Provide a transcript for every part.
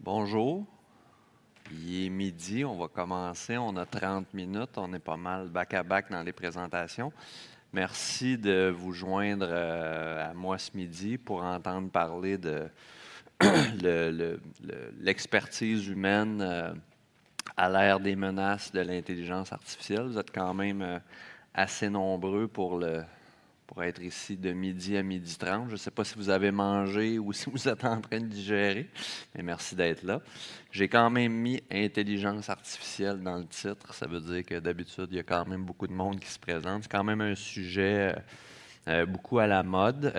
Bonjour, il est midi, on va commencer, on a 30 minutes, on est pas mal back-à-back dans les présentations. Merci de vous joindre à moi ce midi pour entendre parler de l'expertise humaine à l'ère des menaces de l'intelligence artificielle. Vous êtes quand même assez nombreux pour être ici de midi à midi 30. Je ne sais pas si vous avez mangé ou si vous êtes en train de digérer, mais merci d'être là. J'ai quand même mis intelligence artificielle dans le titre. Ça veut dire que d'habitude, il y a quand même beaucoup de monde qui se présente. C'est quand même un sujet beaucoup à la mode.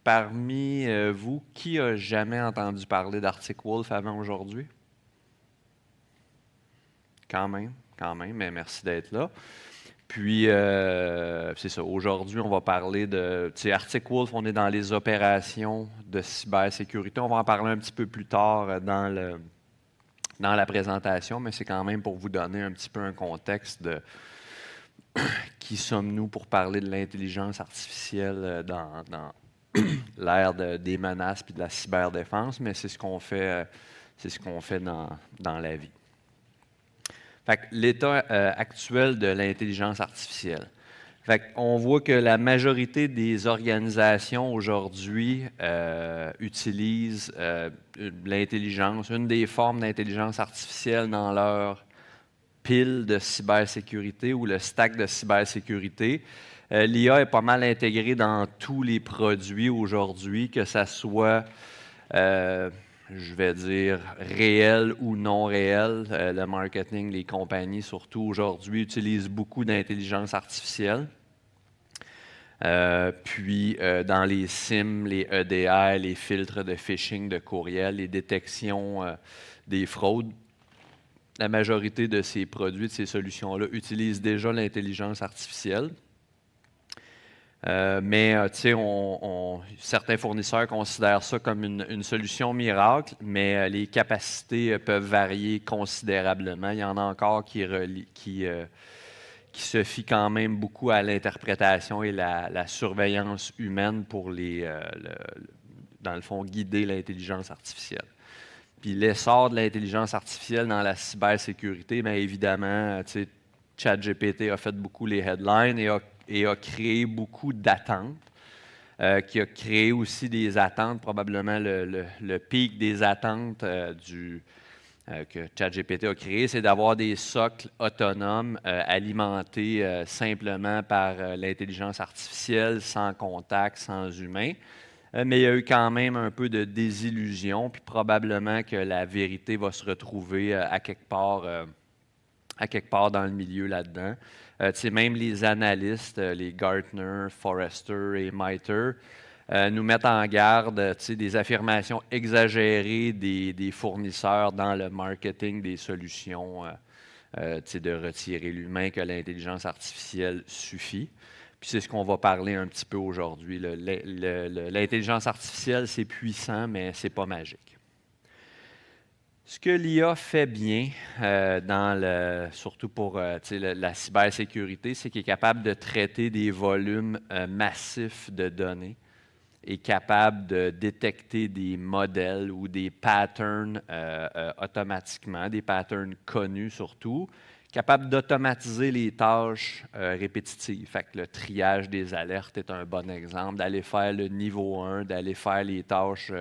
Parmi vous, qui a jamais entendu parler d'Arctic Wolf avant aujourd'hui? Quand même, mais merci d'être là. Puis, c'est ça. Aujourd'hui, on va parler de. Tu sais, Arctic Wolf, on est dans les opérations de cybersécurité. On va en parler un petit peu plus tard dans la présentation, mais c'est quand même pour vous donner un petit peu un contexte de qui sommes-nous pour parler de l'intelligence artificielle dans l'ère des menaces puis de la cyberdéfense, mais c'est ce qu'on fait, dans la vie. Fait que l'état actuel de l'intelligence artificielle. Fait on voit que la majorité des organisations aujourd'hui utilisent l'intelligence, une des formes d'intelligence artificielle dans leur pile de cybersécurité ou le stack de cybersécurité. L'IA est pas mal intégrée dans tous les produits aujourd'hui, que ça soit je vais dire, réel ou non réel. Le marketing, les compagnies, surtout aujourd'hui, utilisent beaucoup d'intelligence artificielle. Puis, dans les SIM, les EDR, les filtres de phishing de courriel, les détections des fraudes, la majorité de ces produits, de ces solutions-là, utilisent déjà l'intelligence artificielle. Mais certains fournisseurs considèrent ça comme une solution miracle, mais les capacités peuvent varier considérablement. Il y en a encore qui se fient quand même beaucoup à l'interprétation et la surveillance humaine pour dans le fond, guider l'intelligence artificielle. Puis l'essor de l'intelligence artificielle dans la cybersécurité, bien évidemment, ChatGPT a fait beaucoup les headlines et a créé beaucoup d'attentes, qui a créé aussi des attentes, probablement le pic des attentes que ChatGPT a créé, c'est d'avoir des socles autonomes alimentés simplement par l'intelligence artificielle, sans contact, sans humain. Mais il y a eu quand même un peu de désillusion, puis probablement que la vérité va se retrouver à quelque part dans le milieu là-dedans. Même les analystes, les Gartner, Forrester et MITRE, nous mettent en garde des affirmations exagérées des fournisseurs dans le marketing des solutions, de retirer l'humain, que l'intelligence artificielle suffit. Puis c'est ce qu'on va parler un petit peu aujourd'hui. L'intelligence artificielle, c'est puissant, mais c'est pas magique. Ce que l'IA fait bien, surtout pour la cybersécurité, c'est qu'il est capable de traiter des volumes massifs de données, est capable de détecter des modèles ou des patterns automatiquement, des patterns connus surtout, capable d'automatiser les tâches répétitives. Fait que le triage des alertes est un bon exemple, d'aller faire le niveau 1, d'aller faire les tâches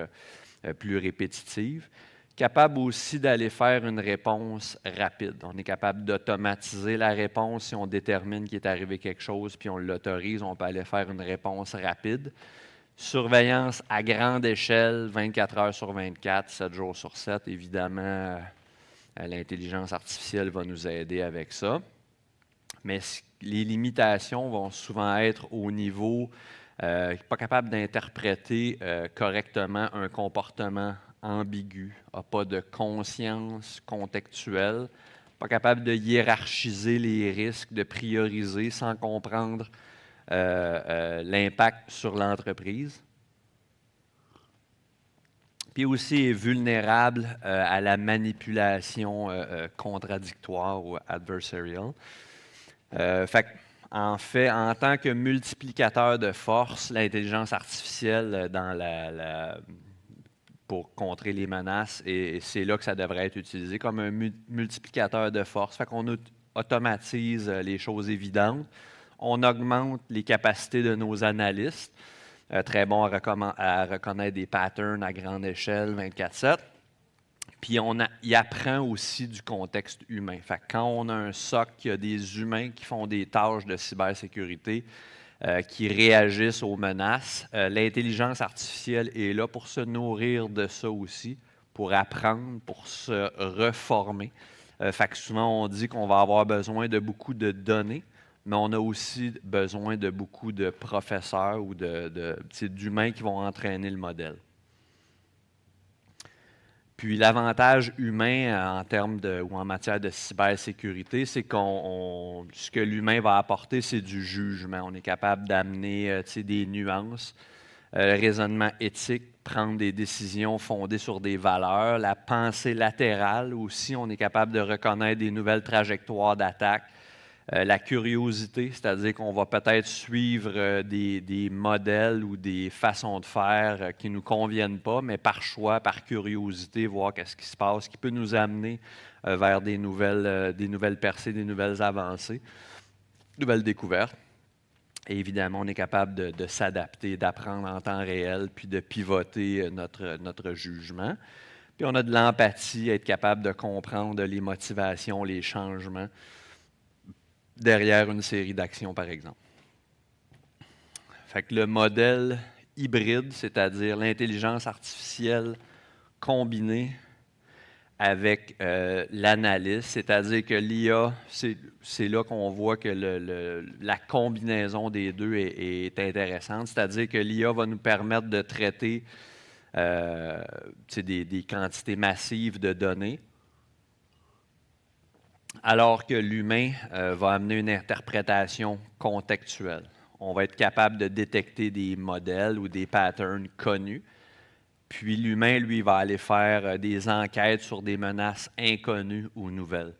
plus répétitives. Capable aussi d'aller faire une réponse rapide. On est capable d'automatiser la réponse si on détermine qu'il est arrivé quelque chose, puis on l'autorise, on peut aller faire une réponse rapide. Surveillance à grande échelle, 24 heures sur 24, 7 jours sur 7. Évidemment, l'intelligence artificielle va nous aider avec ça. Mais les limitations vont souvent être au niveau pas capable d'interpréter correctement un comportement ambigu, n'a pas de conscience contextuelle, pas capable de hiérarchiser les risques, de prioriser sans comprendre l'impact sur l'entreprise. Puis aussi est vulnérable à la manipulation contradictoire ou adversarial. En fait, en tant que multiplicateur de force, l'intelligence artificielle pour contrer les menaces et c'est là que ça devrait être utilisé comme un multiplicateur de force. Fait qu'on automatise les choses évidentes. On augmente les capacités de nos analystes, très bons à reconnaître des patterns à grande échelle, 24/7. Puis il apprend aussi du contexte humain. Fait que quand on a un SOC qui a des humains qui font des tâches de cybersécurité, qui réagissent aux menaces, l'intelligence artificielle est là pour se nourrir de ça aussi, pour apprendre, pour se reformer. Fait que souvent, on dit qu'on va avoir besoin de beaucoup de données, mais on a aussi besoin de beaucoup de professeurs ou d'humains qui vont entraîner le modèle. Puis l'avantage humain en termes ou en matière de cybersécurité, c'est ce que l'humain va apporter, c'est du jugement. On est capable d'amener des nuances, le raisonnement éthique, prendre des décisions fondées sur des valeurs, la pensée latérale aussi, on est capable de reconnaître des nouvelles trajectoires d'attaque. La curiosité, c'est-à-dire qu'on va peut-être suivre des modèles ou des façons de faire qui ne nous conviennent pas, mais par choix, par curiosité, voir qu'est-ce qui se passe, qui peut nous amener vers des nouvelles percées, des nouvelles avancées, nouvelles découvertes. Et évidemment, on est capable de s'adapter, d'apprendre en temps réel, puis de pivoter notre jugement. Puis on a de l'empathie, être capable de comprendre les motivations, les changements derrière une série d'actions, par exemple. Fait que le modèle hybride, c'est-à-dire l'intelligence artificielle combinée avec l'analyse, c'est-à-dire que l'IA, c'est là qu'on voit que la combinaison des deux est intéressante, c'est-à-dire que l'IA va nous permettre de traiter des quantités massives de données, alors que l'humain va amener une interprétation contextuelle. On va être capable de détecter des modèles ou des patterns connus, puis l'humain, lui, va aller faire des enquêtes sur des menaces inconnues ou nouvelles.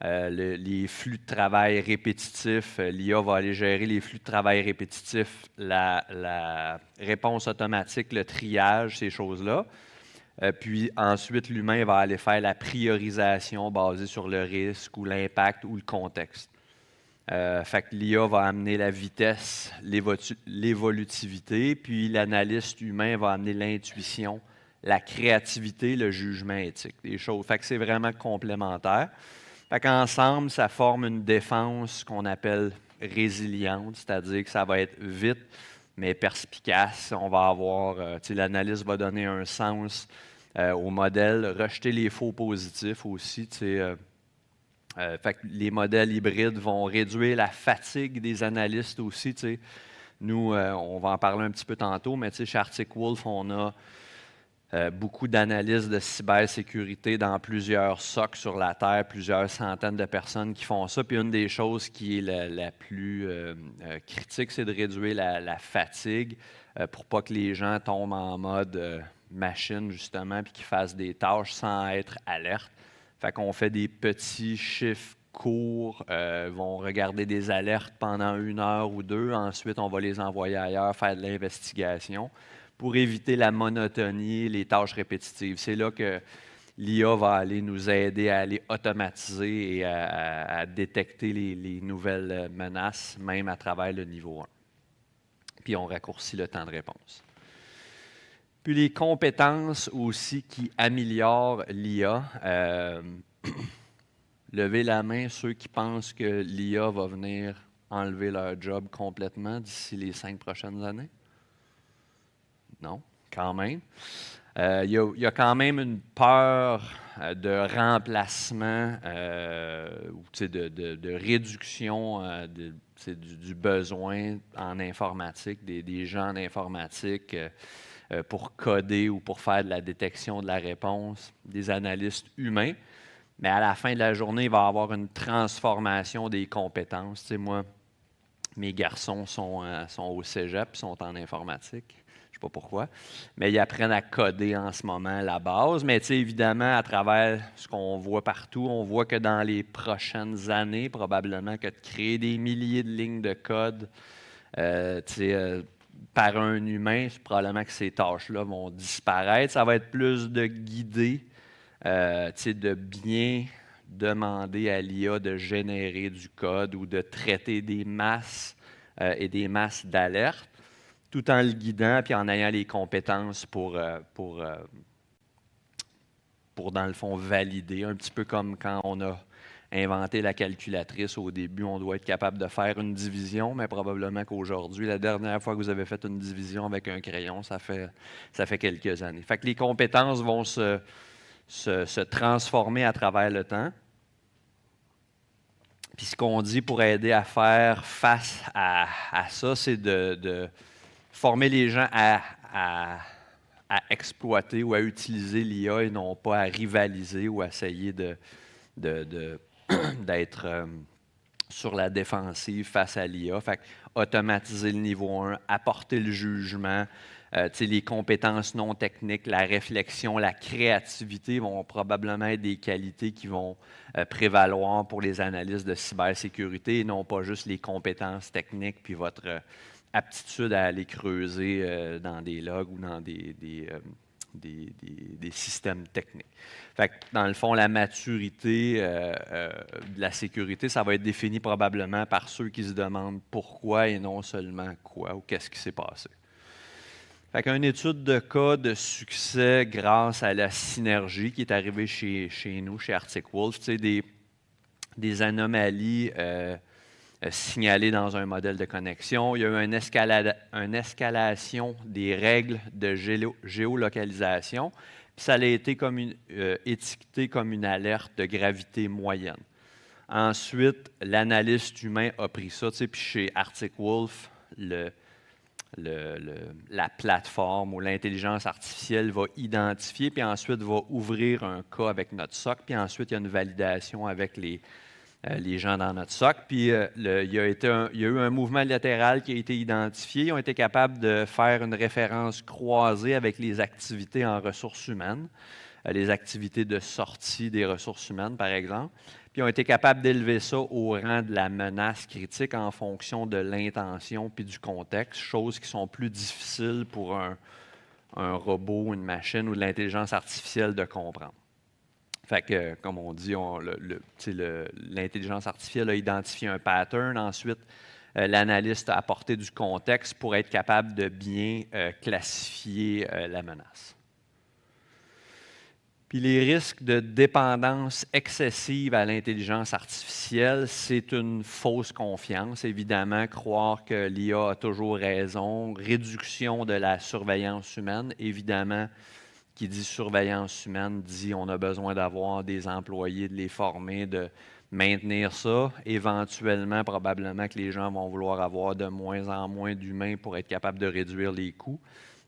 Les flux de travail répétitifs, l'IA va aller gérer les flux de travail répétitifs, la réponse automatique, le triage, ces choses-là. Puis ensuite, l'humain va aller faire la priorisation basée sur le risque ou l'impact ou le contexte. Fait que l'IA va amener la vitesse, l'évolutivité, puis l'analyste humain va amener l'intuition, la créativité, le jugement éthique, des choses. Fait que c'est vraiment complémentaire. Fait qu'ensemble, ça forme une défense qu'on appelle résiliente, c'est-à-dire que ça va être vite, mais perspicace. On va avoir, l'analyste va donner un sens au modèle, rejeter les faux positifs aussi, fait que les modèles hybrides vont réduire la fatigue des analystes aussi. Nous, on va en parler un petit peu tantôt, mais chez Arctic Wolf, on a beaucoup d'analystes de cybersécurité dans plusieurs SOC sur la Terre, plusieurs centaines de personnes qui font ça. Puis une des choses qui est la plus critique, c'est de réduire la fatigue pour pas que les gens tombent en mode machine, justement, puis qu'ils fassent des tâches sans être alertes. Fait qu'on fait des petits chiffres courts, vont regarder des alertes pendant 1 heure ou 2. Ensuite, on va les envoyer ailleurs, faire de l'investigation pour éviter la monotonie, les tâches répétitives. C'est là que l'IA va aller nous aider à aller automatiser et à détecter les nouvelles menaces, même à travers le niveau 1. Puis on raccourcit le temps de réponse. Puis les compétences aussi qui améliorent l'IA. Levez la main ceux qui pensent que l'IA va venir enlever leur job complètement d'ici les 5 prochaines années. Non, quand même. Il y a quand même une peur de remplacement ou de réduction du besoin en informatique, des gens en informatique pour coder ou pour faire de la détection de la réponse, des analystes humains. Mais à la fin de la journée, il va y avoir une transformation des compétences. Tu sais, moi, mes garçons sont au cégep, sont en informatique. Je ne sais pas pourquoi. Mais ils apprennent à coder en ce moment la base. Mais tu sais, évidemment, à travers ce qu'on voit partout, on voit que dans les prochaines années, probablement que de créer des milliers de lignes de code, par un humain, c'est probablement que ces tâches-là vont disparaître. Ça va être plus de guider, de bien demander à l'IA de générer du code ou de traiter des masses et des masses d'alertes, tout en le guidant puis en ayant les compétences pour dans le fond, valider, un petit peu comme quand on a inventé la calculatrice. Au début, on doit être capable de faire une division, mais probablement qu'aujourd'hui, la dernière fois que vous avez fait une division avec un crayon, ça fait quelques années. Fait que les compétences vont se transformer à travers le temps. Puis ce qu'on dit pour aider à faire face à ça, c'est de former les gens à exploiter ou à utiliser l'IA et non pas à rivaliser ou à essayer d'être sur la défensive face à l'IA. Fait automatiser le niveau 1, apporter le jugement, les compétences non techniques, la réflexion, la créativité vont probablement être des qualités qui vont prévaloir pour les analystes de cybersécurité et non pas juste les compétences techniques puis votre aptitude à aller creuser dans des logs ou dans des systèmes techniques. Fait que, dans le fond, la maturité de la sécurité, ça va être défini probablement par ceux qui se demandent pourquoi et non seulement quoi ou qu'est-ce qui s'est passé. Fait qu'une étude de cas de succès grâce à la synergie qui est arrivée chez nous, chez Arctic Wolf, des anomalies signalées dans un modèle de connexion. Il y a eu une escalation des règles de géolocalisation. Puis ça a été étiqueté comme une alerte de gravité moyenne. Ensuite, l'analyste humain a pris ça. Puis chez Arctic Wolf, la plateforme ou l'intelligence artificielle va identifier, puis ensuite va ouvrir un cas avec notre SOC, puis ensuite il y a une validation avec les gens dans notre SOC. Puis il y a eu un mouvement latéral qui a été identifié. Ils ont été capables de faire une référence croisée avec les activités en ressources humaines, les activités de sortie des ressources humaines, par exemple. Puis ils ont été capables d'élever ça au rang de la menace critique en fonction de l'intention puis du contexte, choses qui sont plus difficiles pour un robot, une machine ou de l'intelligence artificielle de comprendre. Fait que, comme on dit, l'intelligence artificielle a identifié un pattern. Ensuite, l'analyste a apporté du contexte pour être capable de bien classifier la menace. Puis les risques de dépendance excessive à l'intelligence artificielle, c'est une fausse confiance. Évidemment, croire que l'IA a toujours raison. Réduction de la surveillance humaine. Évidemment, qui dit surveillance humaine dit on a besoin d'avoir des employés, de les former, de maintenir ça. Éventuellement, probablement que les gens vont vouloir avoir de moins en moins d'humains pour être capables de réduire les coûts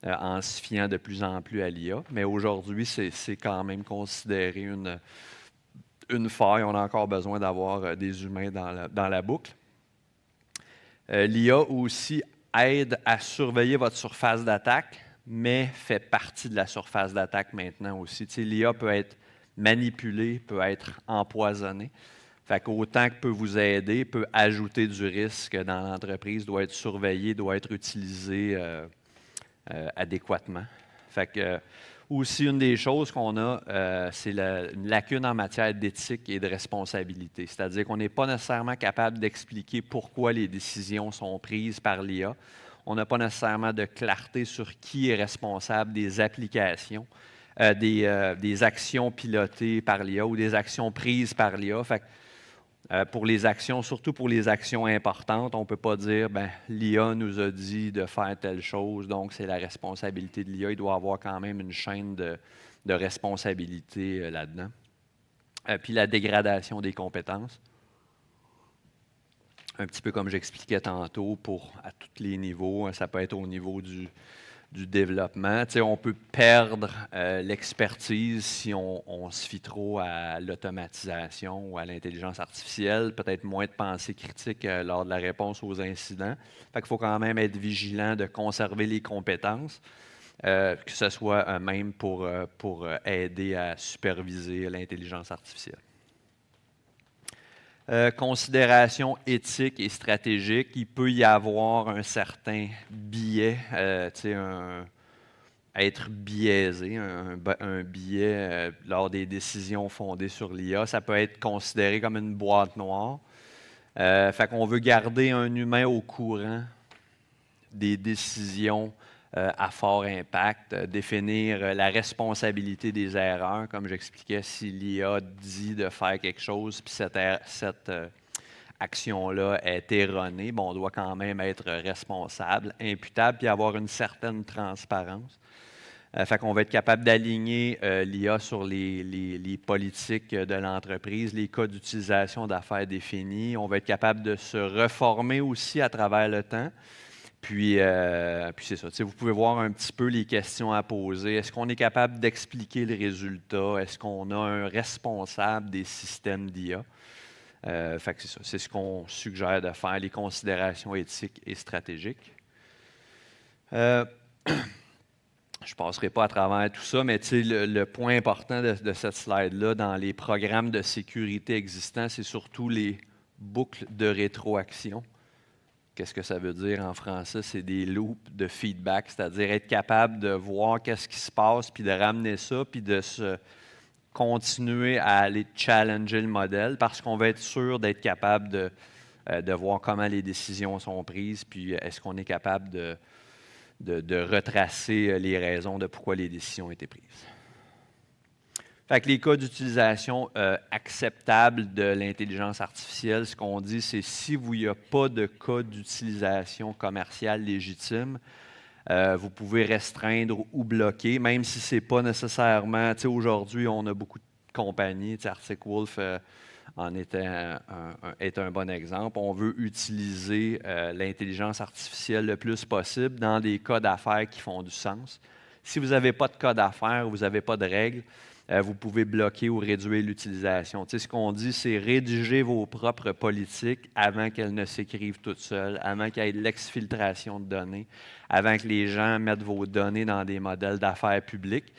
en se fiant de plus en plus à l'IA. Mais aujourd'hui, c'est quand même considéré une faille. On a encore besoin d'avoir des humains dans la boucle. L'IA aussi aide à surveiller votre surface d'attaque, mais fait partie de la surface d'attaque maintenant aussi. L'IA peut être manipulée, peut être empoisonnée. Fait qu'autant que peut vous aider, peut ajouter du risque dans l'entreprise, doit être surveillé, doit être utilisé adéquatement. Fait que, aussi, une des choses qu'on a, c'est une lacune en matière d'éthique et de responsabilité. C'est-à-dire qu'on n'est pas nécessairement capable d'expliquer pourquoi les décisions sont prises par l'IA. On n'a pas nécessairement de clarté sur qui est responsable des applications, des actions pilotées par l'IA ou des actions prises par l'IA. Fait que, pour les actions, surtout pour les actions importantes, on ne peut pas dire l'IA nous a dit de faire telle chose, donc c'est la responsabilité de l'IA. Il doit y avoir quand même une chaîne de responsabilité là-dedans. Puis la dégradation des compétences. Un petit peu comme j'expliquais tantôt, à tous les niveaux. Ça peut être au niveau du développement. On peut perdre l'expertise si on se fie trop à l'automatisation ou à l'intelligence artificielle. Peut-être moins de pensée critique lors de la réponse aux incidents. Fait qu'il faut quand même être vigilant de conserver les compétences, que ce soit même pour aider à superviser l'intelligence artificielle. Considération éthique et stratégique, il peut y avoir un certain biais, être biaisé, un biais lors des décisions fondées sur l'IA. Ça peut être considéré comme une boîte noire. Fait qu'on veut garder un humain au courant des décisions à fort impact, définir la responsabilité des erreurs, comme j'expliquais, si l'IA dit de faire quelque chose, puis cette action-là est erronée, bon, on doit quand même être responsable, imputable, puis avoir une certaine transparence. Fait qu'on va être capable d'aligner l'IA sur les politiques de l'entreprise, les cas d'utilisation d'affaires définis. On va être capable de se reformer aussi à travers le temps. Puis c'est ça. Vous pouvez voir un petit peu les questions à poser. Est-ce qu'on est capable d'expliquer le résultat? Est-ce qu'on a un responsable des systèmes d'IA? Fait que c'est ça. C'est ce qu'on suggère de faire, les considérations éthiques et stratégiques. Je ne passerai pas à travers tout ça, mais le point important de cette slide-là, dans les programmes de sécurité existants, c'est surtout les boucles de rétroaction. Qu'est-ce que ça veut dire en français? C'est des loops de feedback, c'est-à-dire être capable de voir qu'est-ce qui se passe, puis de ramener ça, puis de se continuer à aller challenger le modèle, parce qu'on va être sûr d'être capable de voir comment les décisions sont prises, puis est-ce qu'on est capable de retracer les raisons de pourquoi les décisions ont été prises. Fait que les cas d'utilisation acceptables de l'intelligence artificielle, ce qu'on dit, c'est si il n'y a pas de cas d'utilisation commerciale légitime, vous pouvez restreindre ou bloquer, même si ce n'est pas nécessairement... Aujourd'hui, on a beaucoup de compagnies, Arctic Wolf est un bon exemple. On veut utiliser l'intelligence artificielle le plus possible dans des cas d'affaires qui font du sens. Si vous n'avez pas de cas d'affaires, vous n'avez pas de règles, vous pouvez bloquer ou réduire l'utilisation. Ce qu'on dit, c'est rédiger vos propres politiques avant qu'elles ne s'écrivent toutes seules, avant qu'il y ait de l'exfiltration de données, avant que les gens mettent vos données dans des modèles d'affaires publics,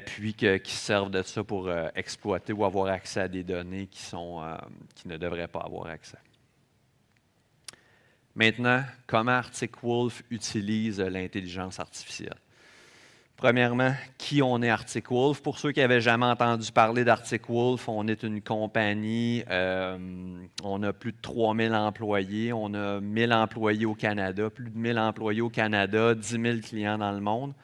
puis qui servent de ça pour exploiter ou avoir accès à des données qui ne devraient pas avoir accès. Maintenant, comment Arctic Wolf utilise l'intelligence artificielle? Premièrement, qui on est Arctic Wolf? Pour ceux qui n'avaient jamais entendu parler d'Arctic Wolf, on est une compagnie, on a plus de 3000 employés, on a 1000 employés au Canada, plus de 1000 employés au Canada, 10 000 clients dans le monde.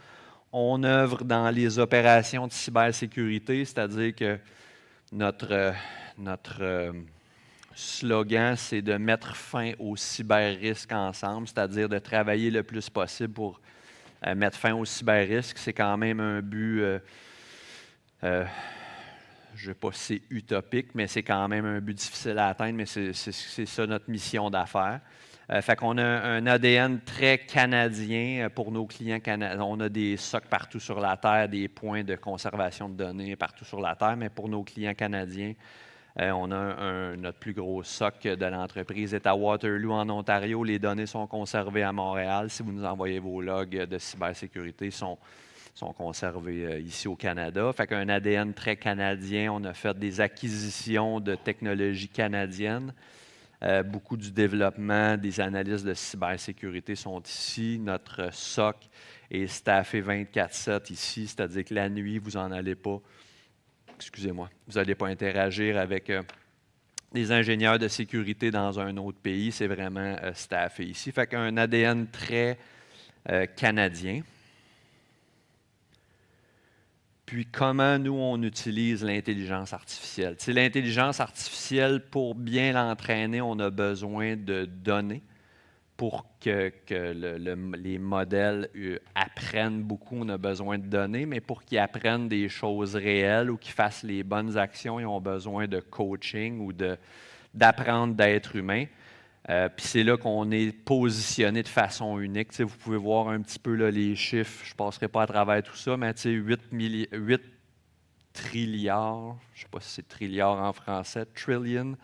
On œuvre dans les opérations de cybersécurité, c'est-à-dire que notre slogan, c'est de mettre fin au cyber-risque ensemble, c'est-à-dire de travailler le plus possible pour mettre fin au cyber-risque. C'est quand même un but, je ne sais pas si c'est utopique, mais c'est quand même un but difficile à atteindre, mais c'est ça notre mission d'affaires. Fait qu'on a un ADN très canadien pour nos clients canadiens. On a des SOC partout sur la Terre, des points de conservation de données partout sur la Terre, mais pour nos clients canadiens, on a notre plus gros SOC de l'entreprise est à Waterloo, en Ontario. Les données sont conservées à Montréal. Si vous nous envoyez vos logs de cybersécurité, sont conservés ici au Canada. Fait qu'un ADN très canadien. On a fait des acquisitions de technologies canadiennes. Beaucoup du développement, des analyses de cybersécurité sont ici. Notre SOC est staffé 24/7 ici, c'est-à-dire que la nuit, vous n'en allez pas. Excusez-moi, vous n'allez pas interagir avec des ingénieurs de sécurité dans un autre pays. C'est vraiment staffé ici. Fait qu'un ADN très canadien. Puis, comment nous, on utilise l'intelligence artificielle? L'intelligence artificielle, pour bien l'entraîner, on a besoin de données pour que les modèles apprennent beaucoup. On a besoin de données, mais pour qu'ils apprennent des choses réelles ou qu'ils fassent les bonnes actions, ils ont besoin de coaching ou d'apprendre d'être humain. Puis c'est là qu'on est positionné de façon unique. Vous pouvez voir un petit peu là, les chiffres. Je ne passerai pas à travers tout ça, mais 8 trilliards, je ne sais pas si c'est trilliard en français, trillion,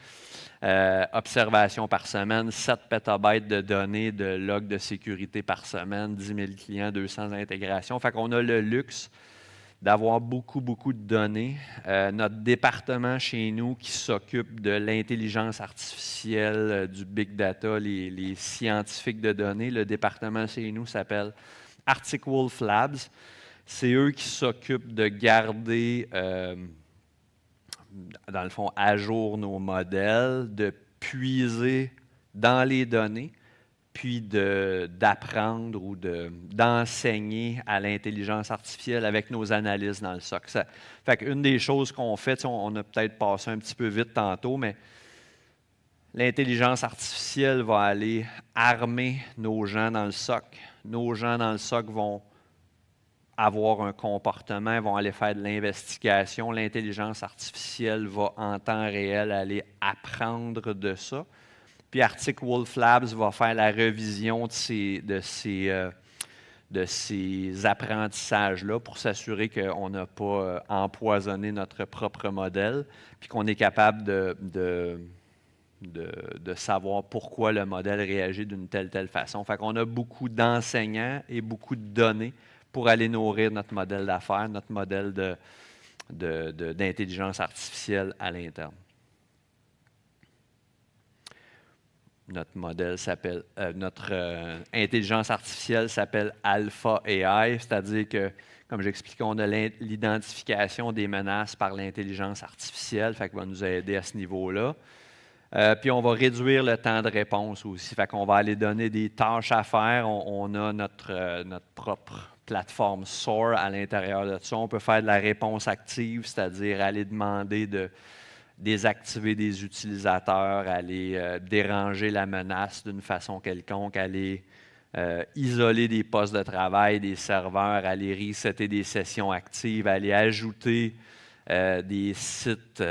observations par semaine, 7 pétabytes de données de logs de sécurité par semaine, 10 000 clients, 200 intégrations. Fait qu'on a le luxe d'avoir beaucoup, beaucoup de données. Notre département chez nous qui s'occupe de l'intelligence artificielle, du big data, les scientifiques de données, le département chez nous s'appelle Arctic Wolf Labs. C'est eux qui s'occupent de garder, dans le fond, à jour nos modèles, de puiser dans les données, puis d'apprendre ou d'enseigner à l'intelligence artificielle avec nos analyses dans le SOC. Fait qu'une des choses qu'on fait, on a peut-être passé un petit peu vite tantôt, mais l'intelligence artificielle va aller armer nos gens dans le SOC. Nos gens dans le SOC vont avoir un comportement, vont aller faire de l'investigation. L'intelligence artificielle va en temps réel aller apprendre de ça. Puis Arctic Wolf Labs va faire la revision de ces apprentissages-là pour s'assurer qu'on n'a pas empoisonné notre propre modèle, puis qu'on est capable de savoir pourquoi le modèle réagit d'une telle façon. Fait qu'on a beaucoup d'enseignants et beaucoup de données pour aller nourrir notre modèle d'affaires, notre modèle d'intelligence artificielle à l'interne. Notre intelligence artificielle s'appelle Alpha AI, c'est-à-dire que, comme j'expliquais, on a l'identification des menaces par l'intelligence artificielle, fait qu'elle va nous aider à ce niveau-là. Puis on va réduire le temps de réponse aussi, fait qu'on va aller donner des tâches à faire. On a notre propre plateforme SOAR à l'intérieur de ça. On peut faire de la réponse active, c'est-à-dire aller demander de désactiver des utilisateurs, aller déranger la menace d'une façon quelconque, aller isoler des postes de travail, des serveurs, aller resetter des sessions actives, aller ajouter des sites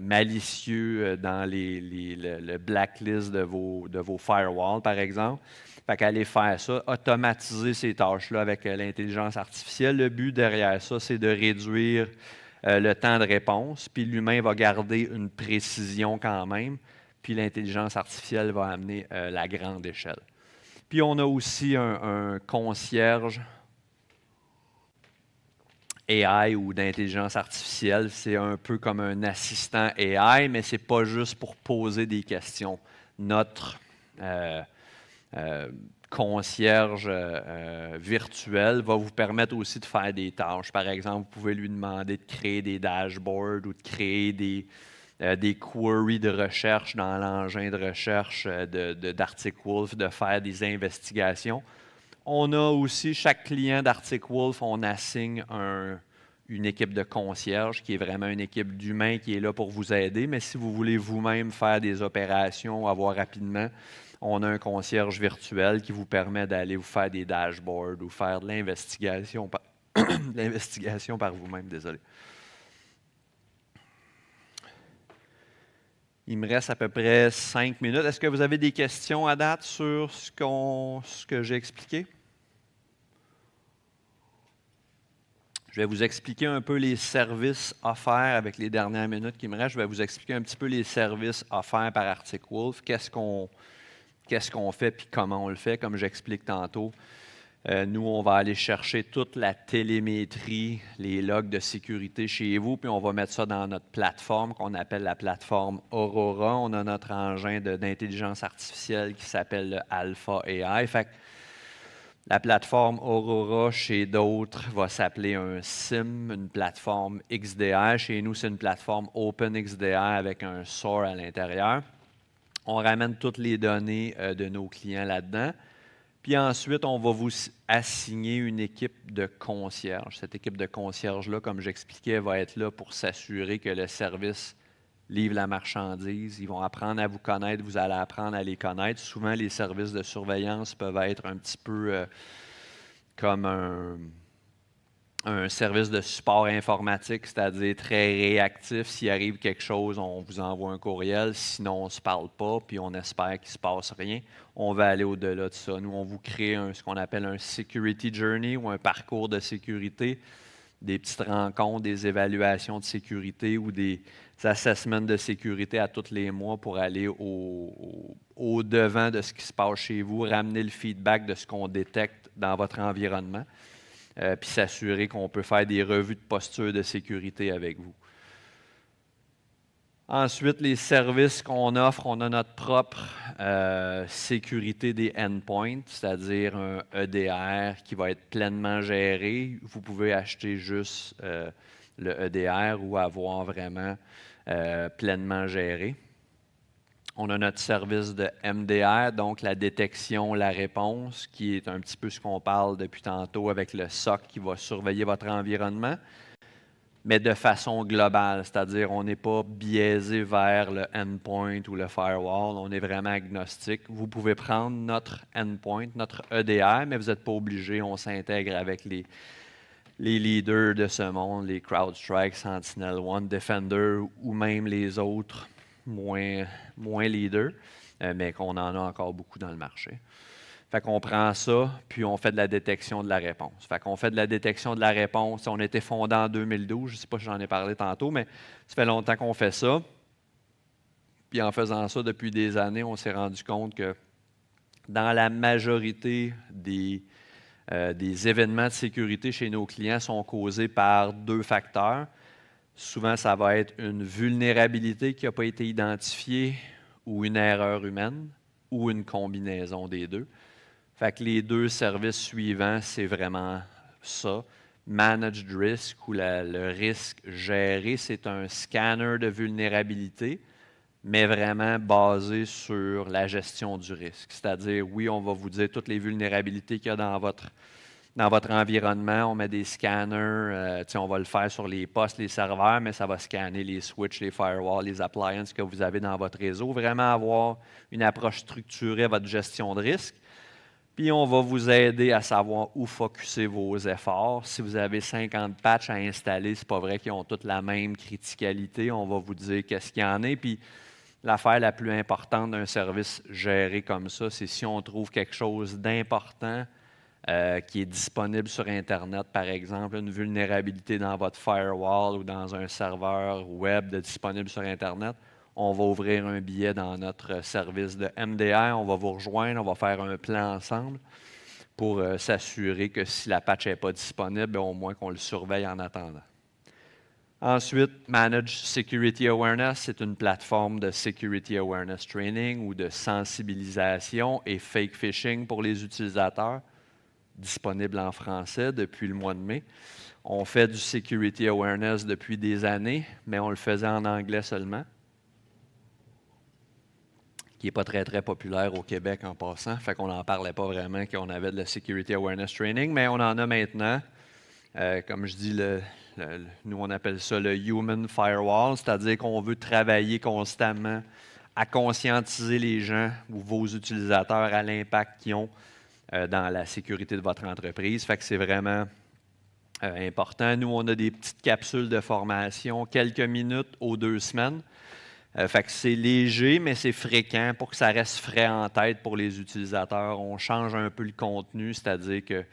malicieux dans le blacklist de vos firewalls, par exemple. Fait qu'aller faire ça, automatiser ces tâches-là avec l'intelligence artificielle. Le but derrière ça, c'est de réduire le temps de réponse, puis l'humain va garder une précision quand même, puis l'intelligence artificielle va amener la grande échelle. Puis on a aussi un concierge AI ou d'intelligence artificielle. C'est un peu comme un assistant AI, mais ce n'est pas juste pour poser des questions. Notre concierge virtuel va vous permettre aussi de faire des tâches. Par exemple, vous pouvez lui demander de créer des dashboards ou de créer des queries de recherche dans l'engin de recherche d'Arctic Wolf, de faire des investigations. On a aussi, chaque client d'Arctic Wolf, on assigne une équipe de concierge qui est vraiment une équipe d'humains qui est là pour vous aider. Mais si vous voulez vous-même faire des opérations, avoir rapidement, on a un concierge virtuel qui vous permet d'aller vous faire des dashboards ou faire de l'investigation par vous-même, désolé. Il me reste à peu près 5 minutes. Est-ce que vous avez des questions à date sur ce que j'ai expliqué? Je vais vous expliquer un peu les services offerts avec les dernières minutes qui me restent. Je vais vous expliquer un petit peu les services offerts par Arctic Wolf. Qu'est-ce qu'on fait puis comment on le fait, comme j'explique tantôt. Nous, on va aller chercher toute la télémétrie, les logs de sécurité chez vous, puis on va mettre ça dans notre plateforme qu'on appelle la plateforme Aurora. On a notre engin d'intelligence artificielle qui s'appelle le Alpha AI. Fait que la plateforme Aurora, chez d'autres, va s'appeler un SIM, une plateforme XDR. Chez nous, c'est une plateforme OpenXDR avec un SOAR à l'intérieur. On ramène toutes les données de nos clients là-dedans. Puis ensuite, on va vous assigner une équipe de concierge. Cette équipe de concierge-là, comme j'expliquais, va être là pour s'assurer que le service livre la marchandise. Ils vont apprendre à vous connaître, vous allez apprendre à les connaître. Souvent, les services de surveillance peuvent être un petit peu comme un service de support informatique, c'est-à-dire très réactif. S'il arrive quelque chose, on vous envoie un courriel. Sinon, on ne se parle pas, puis on espère qu'il ne se passe rien. On va aller au-delà de ça. Nous, on vous crée ce qu'on appelle un security journey ou un parcours de sécurité, des petites rencontres, des évaluations de sécurité ou des assessments de sécurité à tous les mois pour aller au-devant de ce qui se passe chez vous, ramener le feedback de ce qu'on détecte dans votre environnement. puis s'assurer qu'on peut faire des revues de posture de sécurité avec vous. Ensuite, les services qu'on offre, on a notre propre sécurité des endpoints, c'est-à-dire un EDR qui va être pleinement géré. Vous pouvez acheter juste le EDR ou avoir vraiment pleinement géré. On a notre service de MDR, donc la détection, la réponse, qui est un petit peu ce qu'on parle depuis tantôt avec le SOC qui va surveiller votre environnement, mais de façon globale, c'est-à-dire on n'est pas biaisé vers le endpoint ou le firewall, on est vraiment agnostique. Vous pouvez prendre notre endpoint, notre EDR, mais vous n'êtes pas obligé, on s'intègre avec les leaders de ce monde, les CrowdStrike, SentinelOne, Defender ou même les autres moins leaders, mais qu'on en a encore beaucoup dans le marché. Fait qu'on prend ça, puis on fait de la détection de la réponse. Fait qu'on fait de la détection de la réponse. On a été fondé en 2012, je ne sais pas si j'en ai parlé tantôt, mais ça fait longtemps qu'on fait ça. Puis en faisant ça depuis des années, on s'est rendu compte que dans la majorité des événements de sécurité chez nos clients sont causés par deux facteurs. Souvent, ça va être une vulnérabilité qui n'a pas été identifiée ou une erreur humaine ou une combinaison des deux. Fait que les deux services suivants, c'est vraiment ça. Managed Risk ou le risque géré, c'est un scanner de vulnérabilité, mais vraiment basé sur la gestion du risque. C'est-à-dire, oui, on va vous dire toutes les vulnérabilités qu'il y a dans votre environnement. On met des scanners, on va le faire sur les postes, les serveurs, mais ça va scanner les switches, les firewalls, les appliances que vous avez dans votre réseau. Vraiment avoir une approche structurée à votre gestion de risque. Puis, on va vous aider à savoir où focusser vos efforts. Si vous avez 50 patchs à installer, ce n'est pas vrai qu'ils ont toutes la même criticalité. On va vous dire qu'est-ce qu'il y en a. Puis, l'affaire la plus importante d'un service géré comme ça, c'est si on trouve quelque chose d'important qui est disponible sur Internet, par exemple, une vulnérabilité dans votre firewall ou dans un serveur web disponible sur Internet, on va ouvrir un billet dans notre service de MDR, on va vous rejoindre, on va faire un plan ensemble pour s'assurer que si la patch n'est pas disponible, bien, au moins qu'on le surveille en attendant. Ensuite, Managed Security Awareness, c'est une plateforme de Security Awareness Training ou de sensibilisation et fake phishing pour les utilisateurs, disponible en français depuis le mois de mai. On fait du Security Awareness depuis des années, mais on le faisait en anglais seulement, qui n'est pas très, très populaire au Québec en passant. Fait qu'on n'en parlait pas vraiment qu'on avait de la Security Awareness Training, mais on en a maintenant. Comme je dis, nous, on appelle ça le Human Firewall, c'est-à-dire qu'on veut travailler constamment à conscientiser les gens ou vos utilisateurs à l'impact qu'ils ont dans la sécurité de votre entreprise. Fait que c'est vraiment important. Nous, on a des petites capsules de formation, quelques minutes aux 2 semaines. Fait que c'est léger, mais c'est fréquent pour que ça reste frais en tête pour les utilisateurs. On change un peu le contenu, c'est-à-dire que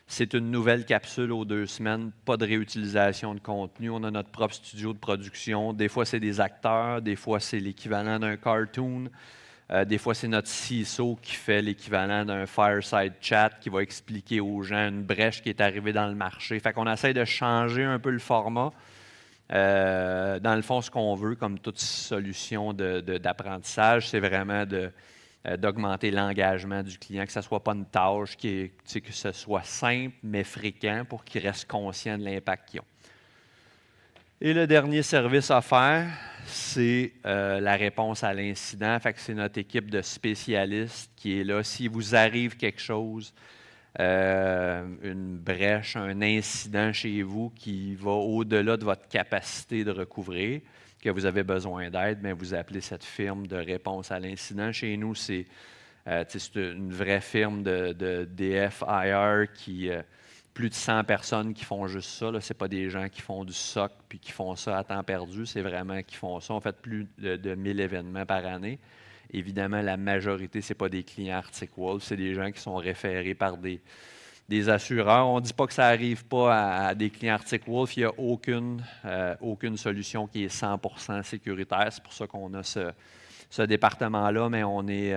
c'est une nouvelle capsule aux 2 semaines, pas de réutilisation de contenu. On a notre propre studio de production. Des fois, c'est des acteurs, des fois, c'est l'équivalent d'un cartoon. Des fois, c'est notre CISO qui fait l'équivalent d'un fireside chat qui va expliquer aux gens une brèche qui est arrivée dans le marché. Fait qu'on essaie de changer un peu le format. Dans le fond, ce qu'on veut, comme toute solution d'apprentissage, c'est vraiment d'augmenter l'engagement du client, que ce ne soit pas une tâche, que ce soit simple, mais fréquent pour qu'ils restent conscients de l'impact qu'ils ont. Et le dernier service offert, c'est la réponse à l'incident. Fait que c'est notre équipe de spécialistes qui est là. S'il vous arrive quelque chose, une brèche, un incident chez vous qui va au-delà de votre capacité de recouvrir, que vous avez besoin d'aide, bien, vous appelez cette firme de réponse à l'incident. Chez nous, c'est une vraie firme de DFIR qui plus de 100 personnes qui font juste ça. Ce n'est pas des gens qui font du SOC puis qui font ça à temps perdu. C'est vraiment qui font ça. On fait plus de 1000 événements par année. Évidemment, la majorité, ce n'est pas des clients Arctic Wolf, c'est des gens qui sont référés par des assureurs. On ne dit pas que ça n'arrive pas à des clients Arctic Wolf. Il n'y a aucune solution qui est 100% sécuritaire. C'est pour ça qu'on a ce département-là, mais on est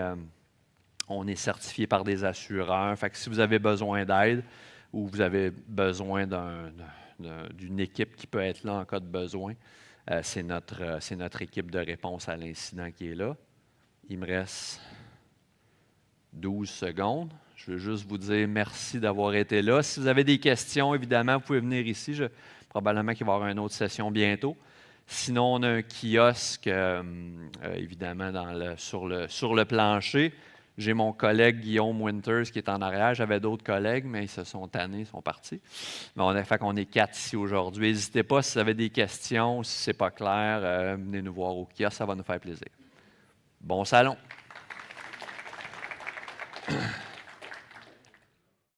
certifié par des assureurs. Fait que si vous avez besoin d'aide, ou vous avez besoin d'une équipe qui peut être là en cas de besoin, c'est notre équipe de réponse à l'incident qui est là. Il me reste 12 secondes. Je veux juste vous dire merci d'avoir été là. Si vous avez des questions, évidemment, vous pouvez venir ici. Probablement qu'il va y avoir une autre session bientôt. Sinon, on a un kiosque, évidemment, sur le plancher. J'ai mon collègue Guillaume Winters qui est en arrière. J'avais d'autres collègues, mais ils se sont tannés, ils sont partis. Mais on a fait qu'on est 4 ici aujourd'hui. N'hésitez pas si vous avez des questions, si ce n'est pas clair, venez nous voir au kiosque, ça va nous faire plaisir. Bon salon!